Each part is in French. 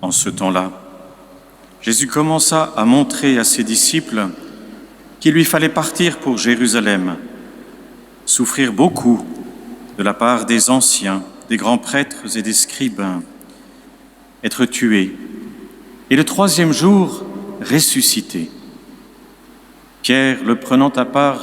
En ce temps-là, Jésus commença à montrer à ses disciples qu'il lui fallait partir pour Jérusalem, souffrir beaucoup de la part des anciens, des grands prêtres et des scribes, être tué, et le troisième jour, ressusciter. Pierre, le prenant à part,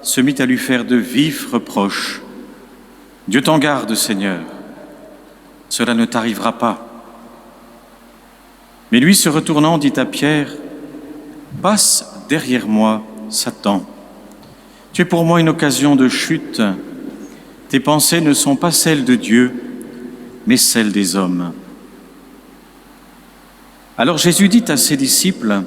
se mit à lui faire de vifs reproches. « Dieu t'en garde, Seigneur, cela ne t'arrivera pas. » Mais lui, se retournant, dit à Pierre, « Passe derrière moi, Satan. Tu es pour moi une occasion de chute. Tes pensées ne sont pas celles de Dieu, mais celles des hommes. » Alors Jésus dit à ses disciples,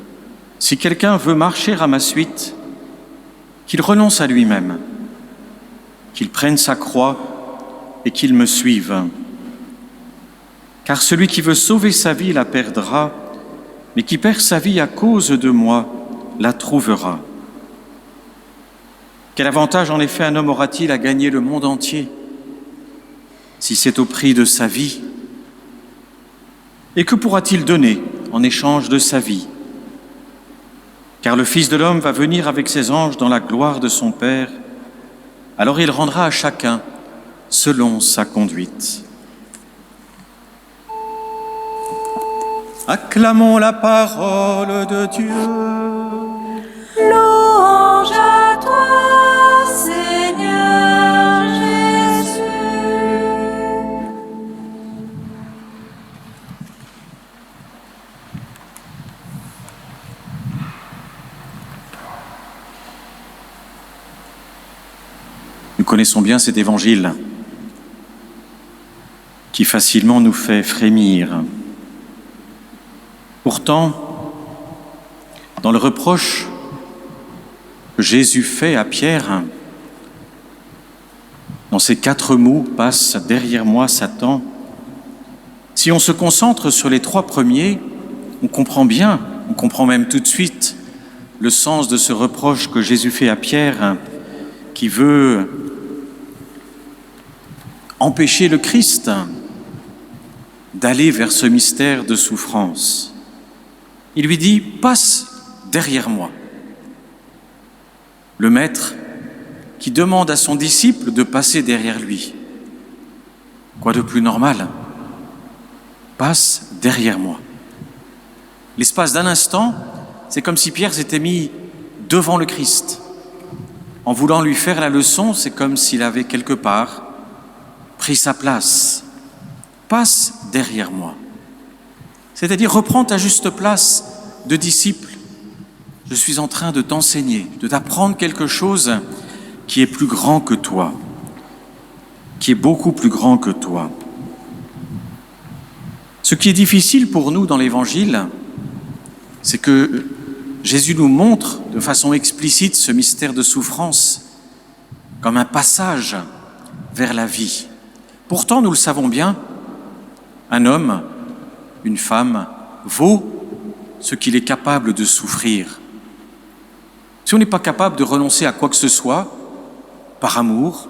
« Si quelqu'un veut marcher à ma suite, qu'il renonce à lui-même, qu'il prenne sa croix et qu'il me suive. Car celui qui veut sauver sa vie la perdra, mais qui perd sa vie à cause de moi la trouvera. Quel avantage en effet un homme aura-t-il à gagner le monde entier, si c'est au prix de sa vie? Et que pourra-t-il donner en échange de sa vie? Car le Fils de l'homme va venir avec ses anges dans la gloire de son Père, alors il rendra à chacun selon sa conduite. » Acclamons la parole de Dieu. Louange à toi, Seigneur Jésus. Nous connaissons bien cet évangile qui facilement nous fait frémir. Pourtant, dans le reproche que Jésus fait à Pierre, dans ces 4 mots, « passe derrière moi, Satan », si on se concentre sur les 3 premiers, on comprend bien, on comprend même tout de suite le sens de ce reproche que Jésus fait à Pierre, qui veut empêcher le Christ d'aller vers ce mystère de souffrance. Il lui dit « passe derrière moi ». Le maître qui demande à son disciple de passer derrière lui. Quoi de plus normal? Passe derrière moi. L'espace d'un instant, c'est comme si Pierre s'était mis devant le Christ. En voulant lui faire la leçon, c'est comme s'il avait quelque part pris sa place. Passe derrière moi. C'est-à-dire, reprends ta juste place de disciple. Je suis en train de t'enseigner, de t'apprendre quelque chose qui est plus grand que toi, qui est beaucoup plus grand que toi. Ce qui est difficile pour nous dans l'Évangile, c'est que Jésus nous montre de façon explicite ce mystère de souffrance comme un passage vers la vie. Pourtant, nous le savons bien, un homme, une femme, vaut ce qu'il est capable de souffrir. Si on n'est pas capable de renoncer à quoi que ce soit, par amour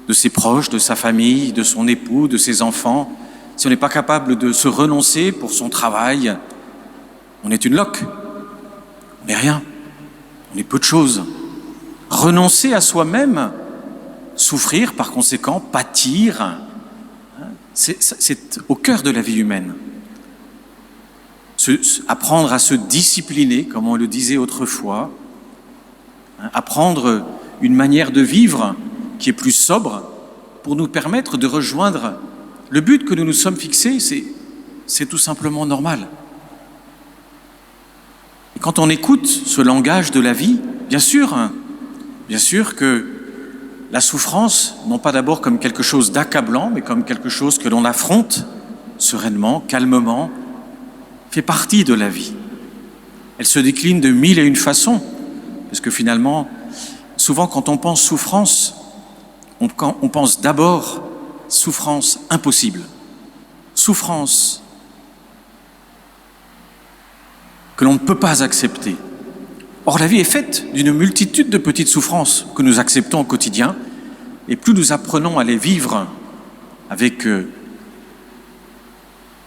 de ses proches, de sa famille, de son époux, de ses enfants, si on n'est pas capable de se renoncer pour son travail, on est une loque, on n'est rien, on est peu de choses. Renoncer à soi-même, souffrir par conséquent, pâtir, c'est au cœur de la vie humaine. Apprendre à se discipliner, comme on le disait autrefois, apprendre une manière de vivre qui est plus sobre pour nous permettre de rejoindre le but que nous nous sommes fixés, c'est tout simplement normal. Et quand on écoute ce langage de la vie, bien sûr que la souffrance, non pas d'abord comme quelque chose d'accablant, mais comme quelque chose que l'on affronte sereinement, calmement, fait partie de la vie. Elle se décline de 1001 façons, parce que finalement, souvent quand on pense souffrance, on pense d'abord souffrance impossible, souffrance que l'on ne peut pas accepter. Or, la vie est faite d'une multitude de petites souffrances que nous acceptons au quotidien, et plus nous apprenons à les vivre avec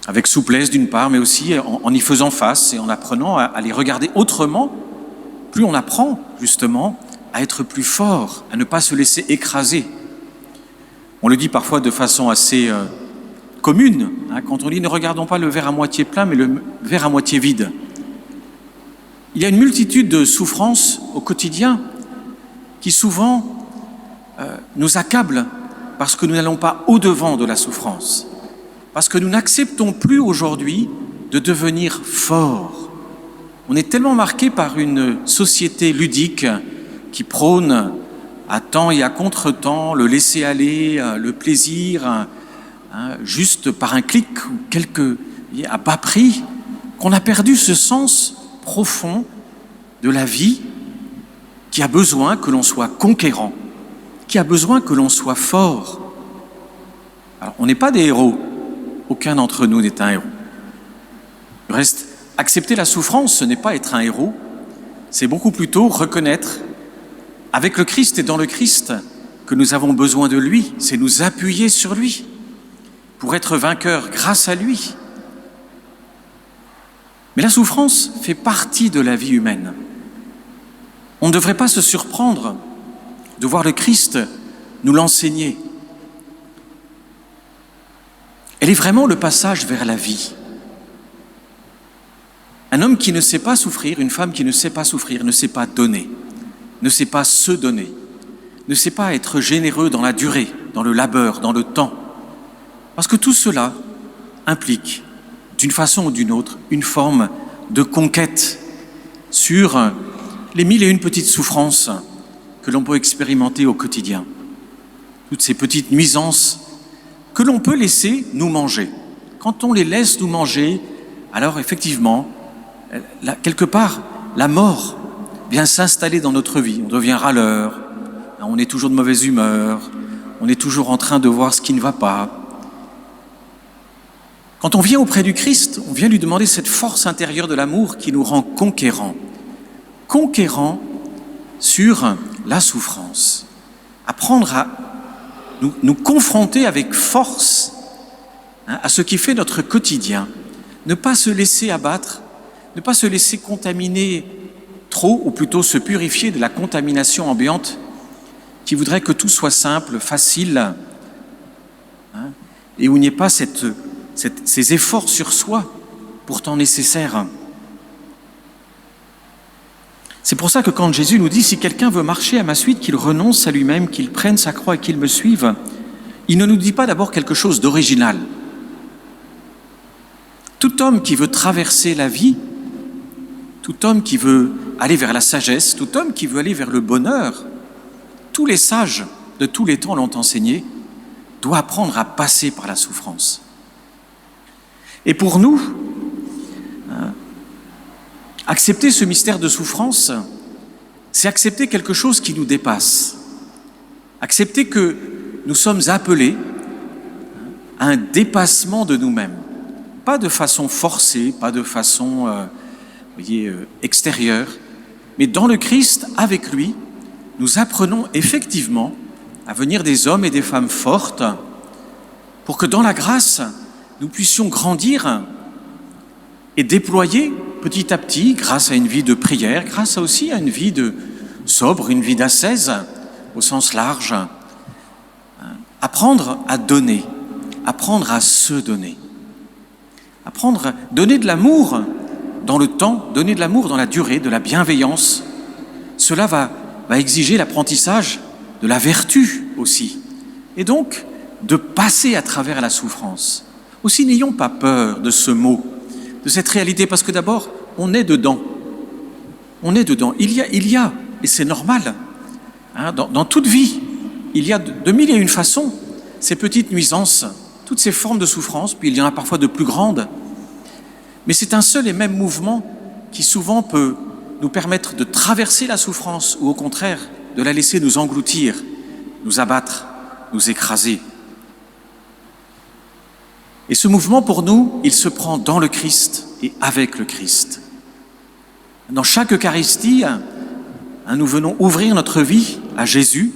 avec souplesse d'une part, mais aussi en y faisant face et en apprenant à les regarder autrement. Plus on apprend justement à être plus fort, à ne pas se laisser écraser. On le dit parfois de façon assez commune, quand on dit « ne regardons pas le verre à moitié plein, mais le verre à moitié vide ». Il y a une multitude de souffrances au quotidien qui souvent nous accablent parce que nous n'allons pas au-devant de la souffrance, parce que nous n'acceptons plus aujourd'hui de devenir forts. On est tellement marqué par une société ludique qui prône à temps et à contre-temps le laisser-aller, le plaisir, juste par un clic ou à bas prix, qu'on a perdu ce sens profond de la vie qui a besoin que l'on soit conquérant, qui a besoin que l'on soit fort. Alors, on n'est pas des héros. Aucun d'entre nous n'est un héros. Du reste, accepter la souffrance, ce n'est pas être un héros, c'est beaucoup plutôt reconnaître, avec le Christ et dans le Christ, que nous avons besoin de lui, c'est nous appuyer sur lui, pour être vainqueurs grâce à lui. Mais la souffrance fait partie de la vie humaine. On ne devrait pas se surprendre de voir le Christ nous l'enseigner. Elle est vraiment le passage vers la vie. Un homme qui ne sait pas souffrir, une femme qui ne sait pas souffrir, ne sait pas donner, ne sait pas se donner, ne sait pas être généreux dans la durée, dans le labeur, dans le temps. Parce que tout cela implique, d'une façon ou d'une autre, une forme de conquête sur les 1001 petites souffrances que l'on peut expérimenter au quotidien. Toutes ces petites nuisances que l'on peut laisser nous manger. Quand on les laisse nous manger, alors effectivement, quelque part, la mort vient s'installer dans notre vie. On devient râleur, on est toujours de mauvaise humeur, on est toujours en train de voir ce qui ne va pas. Quand on vient auprès du Christ, on vient lui demander cette force intérieure de l'amour qui nous rend conquérants. Conquérants sur la souffrance. Apprendre à nous confronter avec force à ce qui fait notre quotidien. Ne pas se laisser abattre, ne pas se laisser contaminer trop, ou plutôt se purifier de la contamination ambiante qui voudrait que tout soit simple, facile, et où il n'y ait pas ces efforts sur soi, pourtant nécessaires. C'est pour ça que quand Jésus nous dit « Si quelqu'un veut marcher à ma suite, qu'il renonce à lui-même, qu'il prenne sa croix et qu'il me suive », il ne nous dit pas d'abord quelque chose d'original. Tout homme qui veut traverser la vie, tout homme qui veut aller vers la sagesse, tout homme qui veut aller vers le bonheur, tous les sages de tous les temps l'ont enseigné, doit apprendre à passer par la souffrance. Et pour nous, accepter ce mystère de souffrance, c'est accepter quelque chose qui nous dépasse. Accepter que nous sommes appelés à un dépassement de nous-mêmes. Pas de façon forcée, pas de façon extérieure, mais dans le Christ, avec lui, nous apprenons effectivement à venir des hommes et des femmes fortes pour que dans la grâce, nous puissions grandir et déployer petit à petit, grâce à une vie de prière, grâce aussi à une vie de sobre, une vie d'ascèse au sens large, apprendre à donner, apprendre à se donner, apprendre à donner de l'amour dans le temps, donner de l'amour dans la durée, de la bienveillance. Cela va exiger l'apprentissage de la vertu aussi, et donc de passer à travers la souffrance. Aussi, n'ayons pas peur de ce mot, de cette réalité, parce que d'abord, on est dedans. On est dedans. Il y a, et c'est normal, dans toute vie, il y a de 1001 façons, ces petites nuisances, toutes ces formes de souffrance, puis il y en a parfois de plus grandes. Mais c'est un seul et même mouvement qui souvent peut nous permettre de traverser la souffrance, ou au contraire, de la laisser nous engloutir, nous abattre, nous écraser. Et ce mouvement, pour nous, il se prend dans le Christ et avec le Christ. Dans chaque Eucharistie, nous venons ouvrir notre vie à Jésus,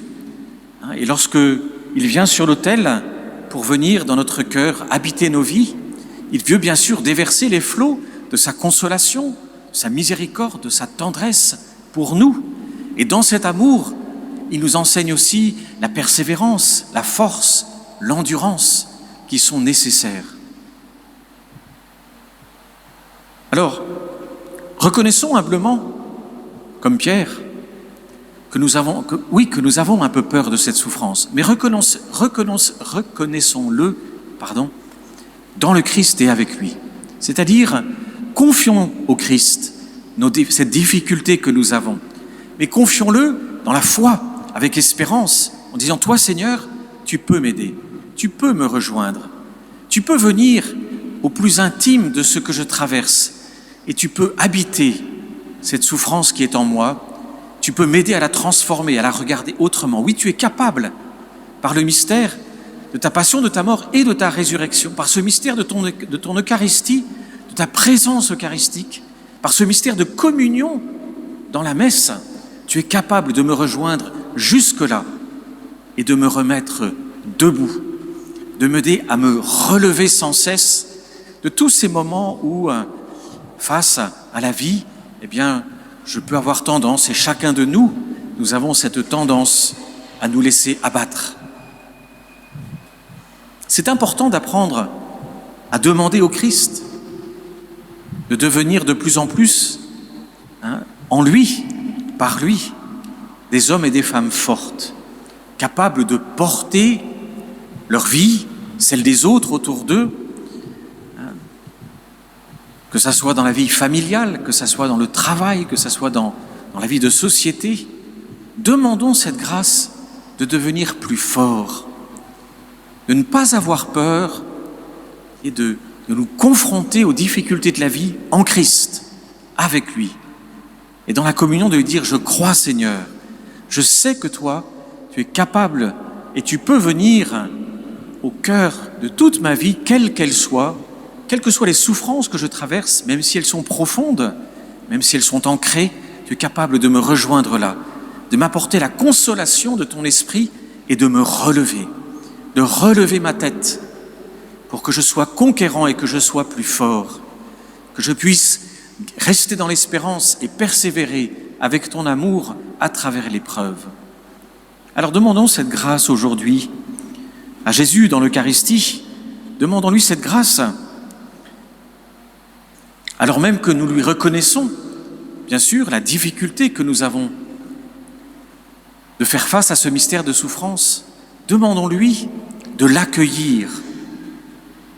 et lorsque il vient sur l'autel pour venir dans notre cœur habiter nos vies, Il veut bien sûr déverser les flots de sa consolation, de sa miséricorde, de sa tendresse pour nous. Et dans cet amour, il nous enseigne aussi la persévérance, la force, l'endurance qui sont nécessaires. Alors, reconnaissons humblement, comme Pierre, que nous avons un peu peur de cette souffrance, mais reconnaissons-le, dans le Christ et avec lui. C'est-à-dire, confions au Christ cette difficulté que nous avons, mais confions-le dans la foi, avec espérance, en disant, toi Seigneur, tu peux m'aider, tu peux me rejoindre, tu peux venir au plus intime de ce que je traverse, et tu peux habiter cette souffrance qui est en moi, tu peux m'aider à la transformer, à la regarder autrement. Oui, tu es capable, par le mystère de ta passion, de ta mort et de ta résurrection, par ce mystère de ton Eucharistie, de ta présence eucharistique, par ce mystère de communion dans la messe, tu es capable de me rejoindre jusque-là et de me remettre debout, de m'aider à me relever sans cesse de tous ces moments où, face à la vie, je peux avoir tendance, et chacun de nous, nous avons cette tendance à nous laisser abattre. C'est important d'apprendre à demander au Christ de devenir de plus en plus, en lui, par lui, des hommes et des femmes fortes, capables de porter leur vie, celle des autres autour d'eux, que ça soit dans la vie familiale, que ça soit dans le travail, que ça soit dans la vie de société. Demandons cette grâce de devenir plus forts, de ne pas avoir peur et de nous confronter aux difficultés de la vie en Christ, avec lui. Et dans la communion de lui dire, je crois Seigneur, je sais que toi, tu es capable et tu peux venir au cœur de toute ma vie, quelle qu'elle soit, quelles que soient les souffrances que je traverse, même si elles sont profondes, même si elles sont ancrées, tu es capable de me rejoindre là, de m'apporter la consolation de ton esprit et de me relever, de relever ma tête pour que je sois conquérant et que je sois plus fort, que je puisse rester dans l'espérance et persévérer avec ton amour à travers l'épreuve. Alors demandons cette grâce aujourd'hui à Jésus dans l'Eucharistie, demandons-lui cette grâce, alors même que nous lui reconnaissons, bien sûr, la difficulté que nous avons de faire face à ce mystère de souffrance. Demandons-lui de l'accueillir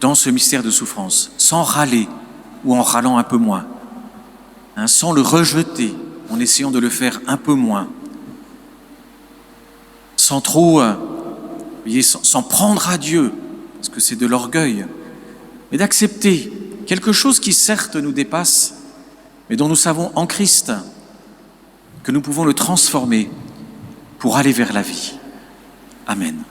dans ce mystère de souffrance, sans râler ou en râlant un peu moins, sans le rejeter, en essayant de le faire un peu moins, sans trop, sans prendre à Dieu, parce que c'est de l'orgueil, mais d'accepter quelque chose qui certes nous dépasse, mais dont nous savons en Christ que nous pouvons le transformer pour aller vers la vie. Amen.